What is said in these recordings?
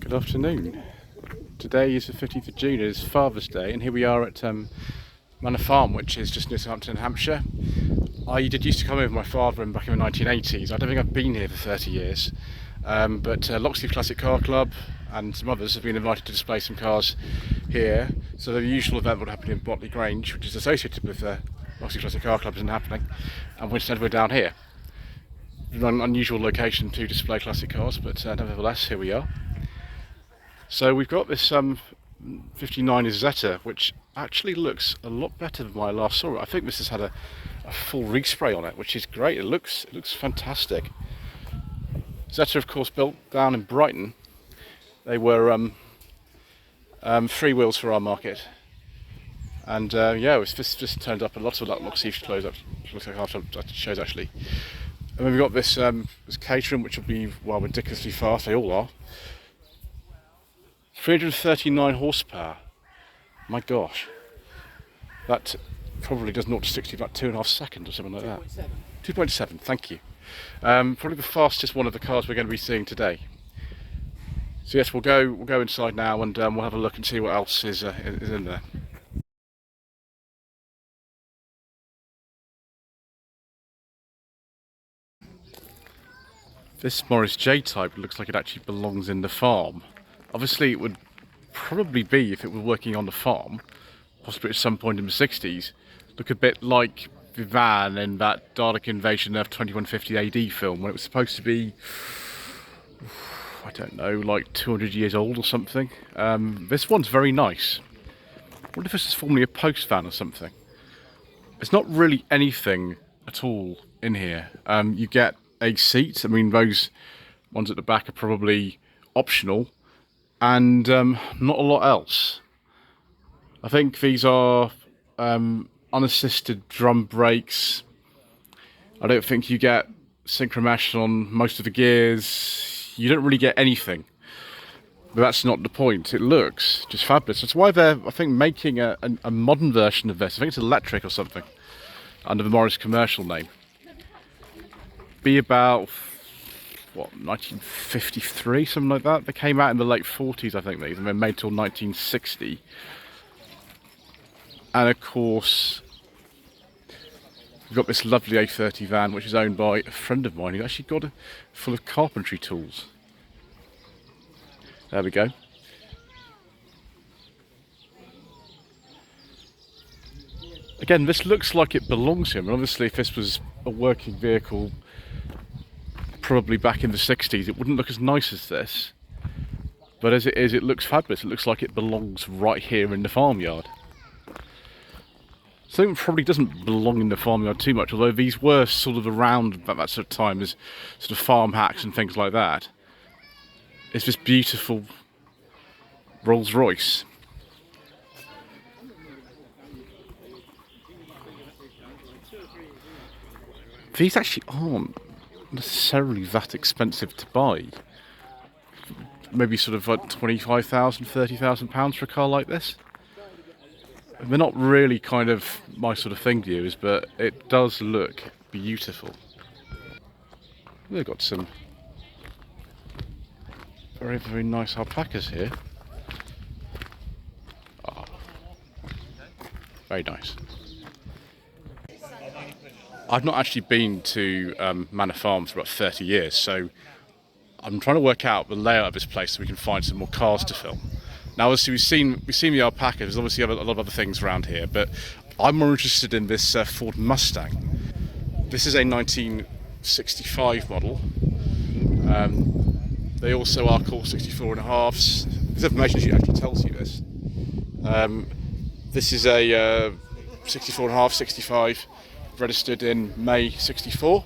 Good afternoon. Today is the 15th of June, it is Father's Day, and here we are at Manor Farm, which is just near Southampton, Hampshire. I used to come over with my father back in the 1980s. I don't think I've been here for 30 years, but Loxley Classic Car Club and some others have been invited to display some cars here. So the usual event would happen in Botley Grange, which is associated with Loxley Classic Car Club, isn't happening, and instead we're down here. An unusual location to display classic cars, but nevertheless, here we are. So we've got this 59 Zeta, which actually looks a lot better than when I last saw it. I think this has had a full respray on it, which is great. It looks fantastic. Zeta, of course, built down in Brighton. They were three wheels for our market, and yeah, it's just turned up. A lot of that looks closed up. Looks like after that shows actually. And then we've got this catering, which will be, well, ridiculously fast. They all are. 339 horsepower. My gosh. That probably does 0 to 60 about 2.5 seconds or something like that. 2.7, thank you. Probably the fastest one of the cars we're going to be seeing today. So yes, we'll go inside now, and we'll have a look and see what else is in there. This Morris J-Type looks like it actually belongs in the farm. Obviously it would probably be if it were working on the farm, possibly at some point in the 60s. Look a bit like the van in that Dalek Invasion Earth 2150 AD film, when it was supposed to be, I don't know, like 200 years old or something. This one's very nice. I wonder if this is formerly a post van or something. It's not really anything at all in here. You get a seat. I mean, those ones at the back are probably optional, and not a lot else. I think these are unassisted drum brakes. I don't think you get synchromesh on most of the gears. You don't really get anything, but that's not the point. It looks just fabulous. That's why they're, I think, making a modern version of this. I think it's electric or something, under the Morris commercial name. Be about, what, 1953, something like that. They came out in the late 40s, I think. These, and they're made till 1960. And of course, we've got this lovely A30 van, which is owned by a friend of mine who actually got it full of carpentry tools. There we go. Again, this looks like it belongs to him. And obviously, if this was a working vehicle, probably back in the 60s, it wouldn't look as nice as this, but as it is, it looks fabulous. It looks like it belongs right here in the farmyard. So it probably doesn't belong in the farmyard too much, although these were sort of around about that sort of time as sort of farm hacks and things like that. It's this beautiful Rolls Royce. These actually aren't necessarily that expensive to buy. Maybe sort of like £25,000, £30,000 for a car like this. They're not really kind of my sort of thing to use, but it does look beautiful. They've got some very, very nice alpacas here. Oh, very nice. I've not actually been to Manor Farm for about 30 years, so I'm trying to work out the layout of this place so we can find some more cars to film. Now, obviously, we've seen the alpacas. There's obviously a lot of other things around here, but I'm more interested in this Ford Mustang. This is a 1965 model. They also are called 64.5s. This information sheet actually tells you this. This is a 64.5, 65. Registered in May 64.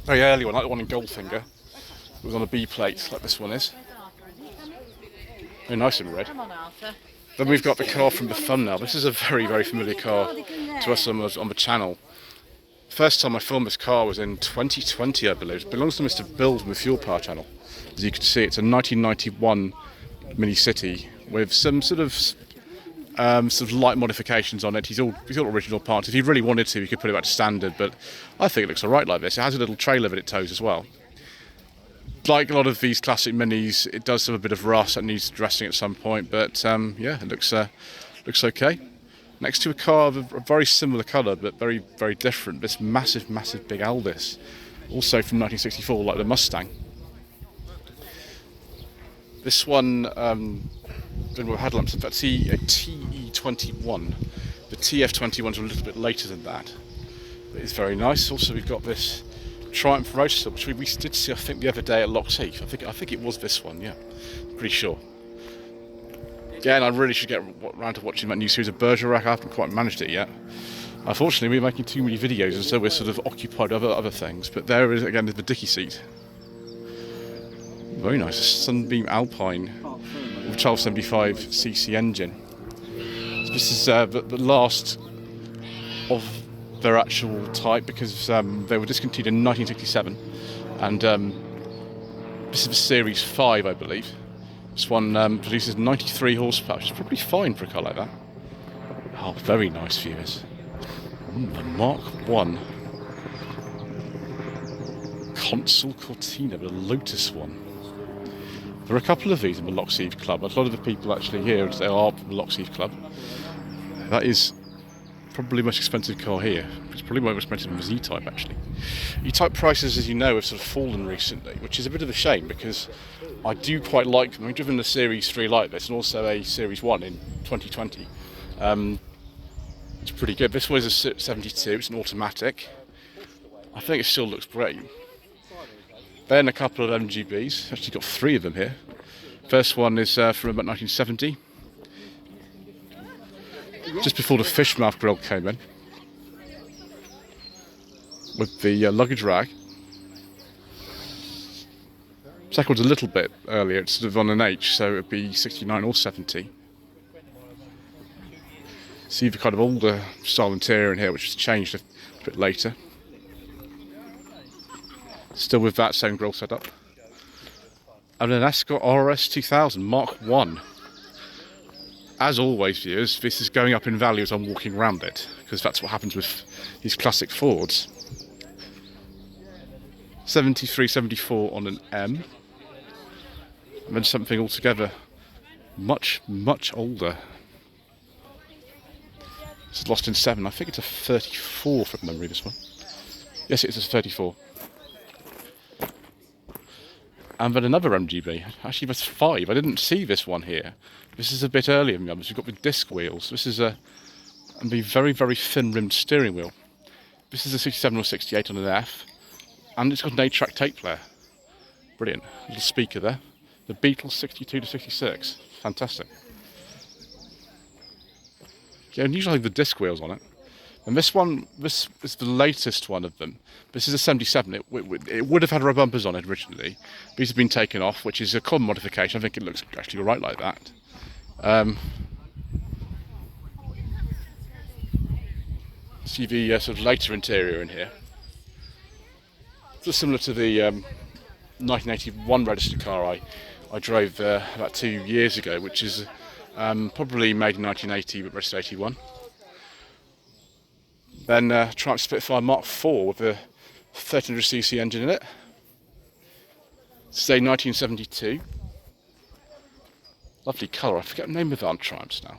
Very early one, like the one in Goldfinger. It was on a B plate, like this one is. Very nice in red. Then we've got the car from the thumbnail. This is a very, very familiar car to us on the channel. First time I filmed this car was in 2020, I believe. It belongs to Mr. Bill from the Fuel Power channel. As you can see, it's a 1991 Mini City with some sort of light modifications on it. He's all original parts. If he really wanted to, he could put it back to standard, but I think it looks alright like this. It has a little trailer that it tows as well. Like a lot of these classic Minis, it does have a bit of rust that needs dressing at some point, but yeah, it looks okay. Next to a car of a very similar colour, but very, very different. This massive, massive big Aldis, also from 1964, like the Mustang. This one, with headlamps, that's a TE21. The TF21s are a little bit later than that. But it's very nice. Also, we've got this Triumph Roadster, which we did see, I think, the other day at Lock's Heath. I think it was this one, yeah. Pretty sure. Yeah, and I really should get around to watching that new series of Bergerac. I haven't quite managed it yet. Unfortunately, we're making too many videos, and so we're sort of occupied with other things. But there is, again, the dicky seat. Very nice. A Sunbeam Alpine with 1275cc engine. So this is the last of their actual type, because they were discontinued in 1967, and this is the Series 5, I believe. This one produces 93 horsepower, which is probably fine for a car like that. Oh, very nice viewers. The Mark 1 Consul Cortina, the Lotus one. There are a couple of these in the Lock's Heath Club. A lot of the people actually here, they are from the Lock's Heath Club. That is probably the most expensive car here. It's probably more expensive than the Z-Type, actually. E-Type prices, as you know, have sort of fallen recently, which is a bit of a shame, because I do quite like them. I've driven the Series 3 like this, and also a Series 1 in 2020. It's pretty good. This one is a 72, it's an automatic. I think it still looks great. Then a couple of MGBs, actually got 3 of them here. First one is from about 1970. Just before the fish mouth grille came in, with the luggage rack. Second one's a little bit earlier, it's sort of on an H, so it would be 69 or 70. See the kind of older style interior in here, which has changed a bit later. Still with that same grille setup. And an Escort RS 2000 Mark 1. As always, viewers, this is going up in value as I'm walking around it, because that's what happens with these classic Fords. 73, 74 on an M. And then something altogether much, much older. It's Lost in 7. I think it's a 34 from memory, this one. Yes, it's a 34. And then another MGB. Actually, that's 5. I didn't see this one here. This is a bit earlier than the others. We've got the disc wheels. This is a very, very thin-rimmed steering wheel. This is a 67 or 68 on an F. And it's got an 8-track tape player. Brilliant. Little speaker there. The Beatles 62 to 66. Fantastic. Yeah, and usually the disc wheels on it. And this one, this is the latest one of them. This is a 77. It would have had rubber bumpers on it originally. These have been taken off, which is a common modification. I think it looks actually alright like that. See the sort of later interior in here. It's similar to the 1981 registered car I drove about 2 years ago, which is probably made in 1980 but registered 81. Then Triumph Spitfire Mark 4 with a 1300cc engine in it. Say 1972. Lovely colour. I forget the name of that on Triumphs now.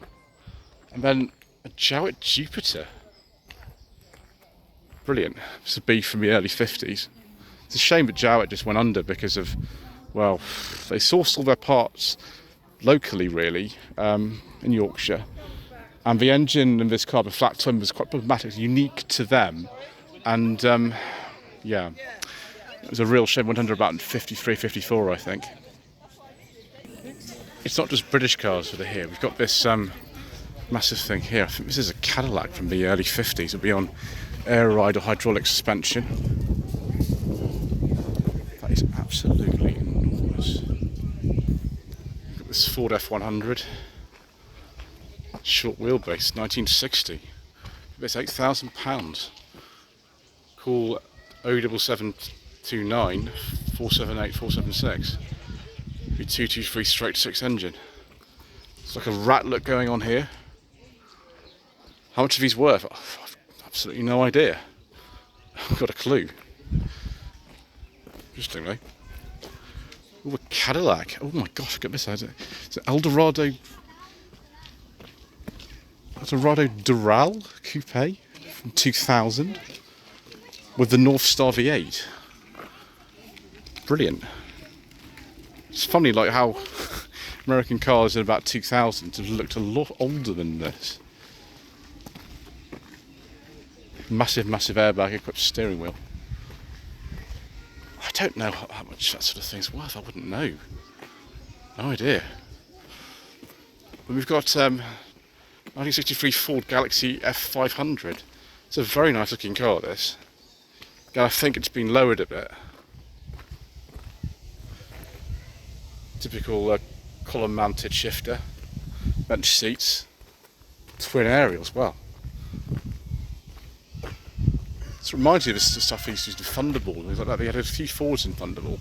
And then a Jowett Jupiter. Brilliant. It's a B from the early 50s. It's a shame that Jowett just went under because of, well, they sourced all their parts locally, really, in Yorkshire. And the engine in this car, the flat twin, was quite problematic. It's unique to them. And, yeah, it was a real shame. It went under about 53, 54, I think. It's not just British cars that are here. We've got this massive thing here. I think this is a Cadillac from the early 50s. It'll be on air ride or hydraulic suspension. That is absolutely enormous. We've got this Ford F100. Short wheelbase, 1960. It's £8,000. Call 07729 478 476. Be 223 straight 6 engine. It's like a Rattler going on here. How much of he's worth? I've absolutely no idea. I've got a clue. Interestingly. Oh, a Cadillac. Oh my gosh, look at this. It's an Eldorado Doral Coupe from 2000 with the North Star V8. Brilliant. It's funny like how American cars in about 2000 have looked a lot older than this. Massive airbag equipped steering wheel. I don't know how much that sort of thing's worth. I wouldn't know. No idea. But we've got 1963 Ford Galaxy F500. It's a very nice looking car, this. Again, I think it's been lowered a bit. Typical column mounted shifter. Bench seats. Twin aerial as well. It reminds me of the stuff they used to use in Thunderball and things like that. They had a few Fords in Thunderball.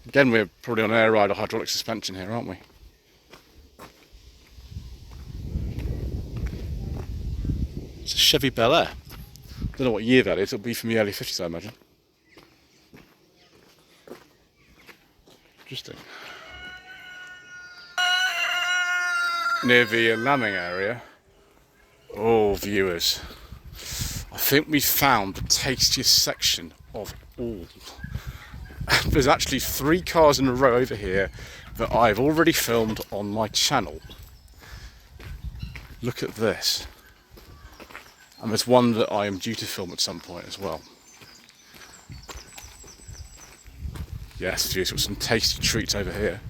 Again, we're probably on air ride or hydraulic suspension here, aren't we? It's a Chevy Bel Air. Don't know what year that is. It'll be from the early 50s, I imagine. Interesting. Near the lambing area. Oh, viewers, I think we've found the tastiest section of all. There's actually 3 cars in a row over here that I've already filmed on my channel. Look at this. And there's one that I am due to film at some point as well. Yes, viewers, got some tasty treats over here.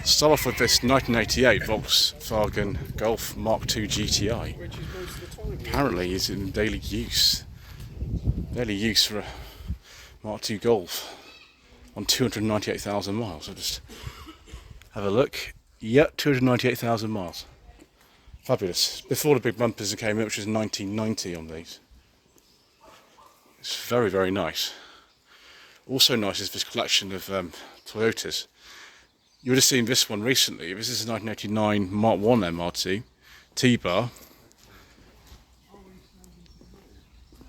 Start off with this 1988 Volkswagen Golf Mark II GTI. Apparently is in daily use for a Mark II Golf on 298,000 miles. So just have a look. Yep, 298,000 miles. Fabulous. Before the big bumpers came in, which was 1990 on these. It's very, very nice. Also nice is this collection of Toyotas. You would have seen this one recently. This is a 1989 Mark I MRT T-Bar.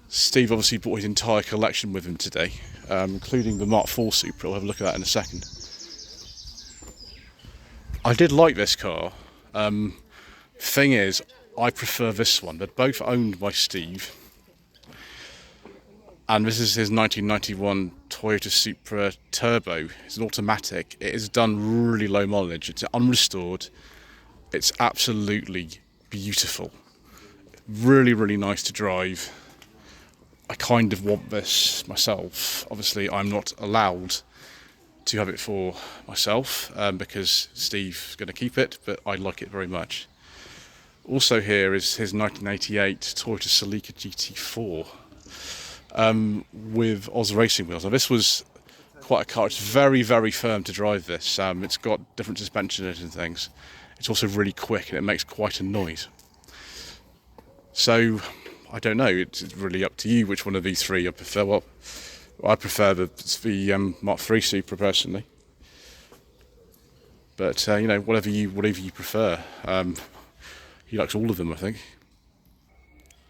Steve obviously brought his entire collection with him today, including the Mark IV Supra. We'll have a look at that in a second. I did like this car. Thing is, I prefer this one. They're both owned by Steve. And this is his 1991 Toyota Supra Turbo. It's an automatic. It is done really low mileage. It's unrestored. It's absolutely beautiful. Really, really nice to drive. I kind of want this myself. Obviously, I'm not allowed to have it for myself because Steve's going to keep it, but I like it very much. Also here is his 1988 Toyota Celica GT4. With Oz racing wheels. Now this was quite a car. It's very, very firm to drive this. It's got different suspension in it and things. It's also really quick and it makes quite a noise. So I don't know. It's really up to you which one of these 3 you prefer. Well, I prefer the Mark III Supra personally. But you know, whatever you prefer. He likes all of them, I think.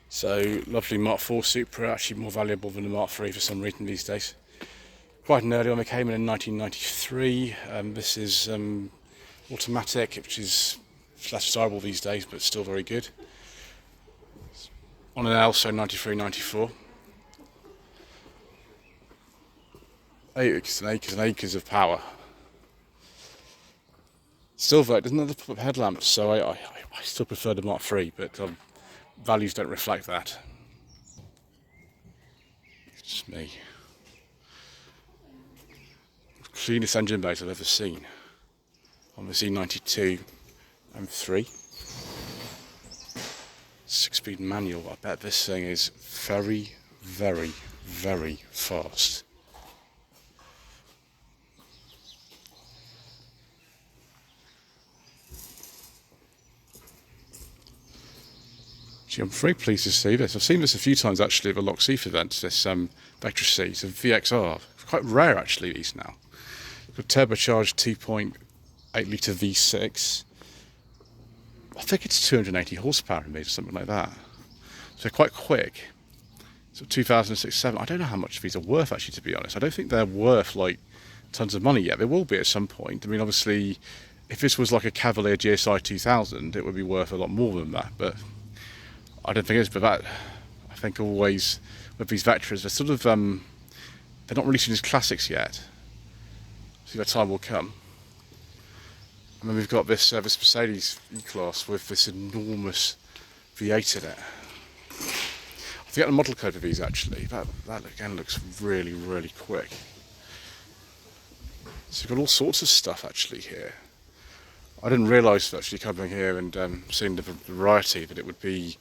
So, lovely Mark IV Supra, actually more valuable than the Mark III for some reason these days. Quite an early one, they came in 1993. This is automatic, which is less desirable these days, but still very good. On an L, so 93, 94. Acres and acres and acres of power. Still, though, it doesn't have the pop-up headlamps, so I still prefer the Mark III, but values don't reflect that. It's just me. Cleanest engine base I've ever seen on the Z92 M3. 6-speed manual. I bet this thing is very, very, very fast. I'm very pleased to see this. I've seen this a few times actually at the Lock Seath events, this Vectra C. It's a VXR. It's quite rare actually, these now. Got turbocharged 2.8 litre V6. I think it's 280 horsepower in these, something like that. It's So quite quick. So 2006-7. I don't know how much these are worth actually, to be honest. I don't think they're worth like tons of money yet. They will be at some point. I mean, obviously, if this was like a Cavalier GSI 2000, it would be worth a lot more than that. But I don't think it is. But that, I think, always with these Vectras, they're sort of they're not releasing as classics yet. See, that time will come. And then we've got this this Mercedes E-Class with this enormous V8 in it. I forget the model code of these actually. That again looks really, really quick. So you've got all sorts of stuff actually here. I didn't realise actually coming here and seeing the variety that it would be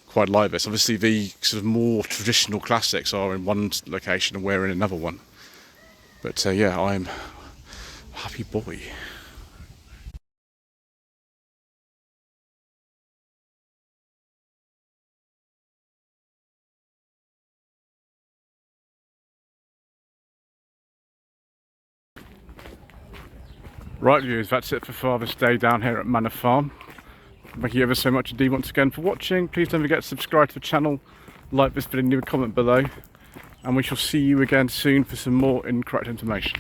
quite like this. Obviously the sort of more traditional classics are in one location and we're in another one. But yeah, I'm a happy boy. Right viewers, that's it for Father's Day down here at Manor Farm. Thank you ever so much indeed once again for watching. Please don't forget to subscribe to the channel, like this video, leave a comment below, and we shall see you again soon for some more incorrect information.